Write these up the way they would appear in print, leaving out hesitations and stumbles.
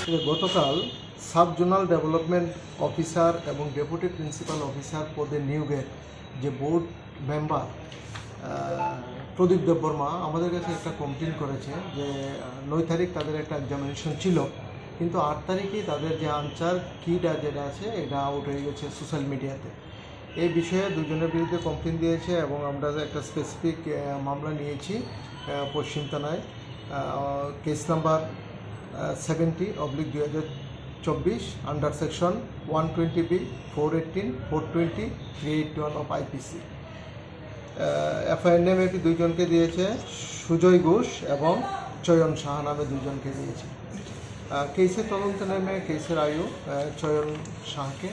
গতকাল sub zonal development officer এবং deputy principal officer পদে নিয়োগের যে বোর্ড মেম্বার প্রদীপ দেববর্মা আমাদের কাছে একটা কমপ্লেন করেছে যে 9 তারিখ তাদের একটা এক্সামিনেশন ছিল, কিন্তু 8 তারিখেই তাদের যে আনসার কিটা যেটা আছে এটা আউট হয়ে গেছে সোশ্যাল মিডিয়াতে। এই বিষয়ে দুজনের বিরুদ্ধে কমপ্লেন দিয়েছে এবং আমরা একটা স্পেসিফিক মামলা নিয়েছি পশ্চিম থানায়, case number 70/2024 under section 120B 418 420 381 of IPC। FIR নেমে দুইজনকে দিয়েছে, সুজয় ঘোষ এবং চয়ন সাহা নামে দুইজনকে দিয়েছে। কেসের তদন্ত নেমে কেসের আয়ু চয়ন সাহাকে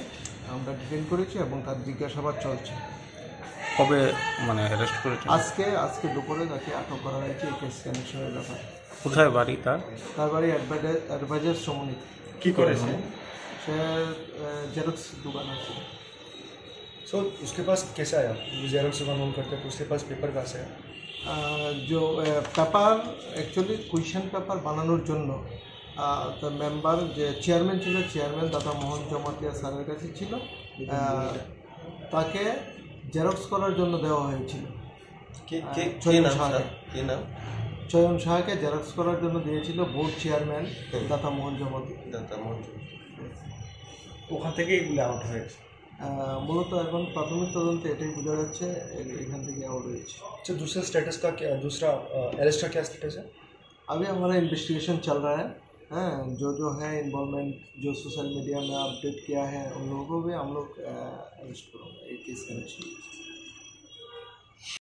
আমরা ডিটেইন করেছি এবং তার জিজ্ঞাসাবাদ চলছে। কবে অ্যারেস্ট করেছে? আজকে দুপুরে তাকে আটক করা হয়েছে এই কেস কানেকশনের ব্যাপারে। কোথায় বাড়ি তার বাড়ি অ্যাডভাইজার সমনিত। কি করেছে? সে জেরক্স दुकान আছে। सो उसके पास कैसे आया? जेरोक्स दुकान ऑन करते तो उसके पास पेपर कहाँ से है? जो পেপার অ্যাকচুয়ালি কুয়েশন পেপার বানানোর জন্য তো মেম্বার যে চেয়ারম্যান ছিল, চেয়ারম্যান দাদা মোহন জমাতিয়া স্যারের কাছে ছিল, তাকে জেরক্স করার জন্য দেওয়া হয়েছিল। চয়ন সাহাকে জেরক্স করার জন্য দিয়েছিল বোর্ড চেয়ারম্যান দাদা মোহন জমাতিয়া। ওখান থেকে এগুলো আউট হয়েছে। মূলত এখন প্রাথমিক তদন্তে এটাই বোঝা যাচ্ছে এখান থেকে আউট হয়েছে। अच्छा दूसरा स्टेटस का क्या, दूसरा अरेस्ट का क्या स्टेटस है? अभी हमारा इन्वेस्टिगेशन चल रहा है। जो है इन्वॉल्वमेंट जो सोशल मीडिया में अपडेट किया है उन लोगों को भी हम लोग अरेस्ट करेंगे एक केस कनेक्शन।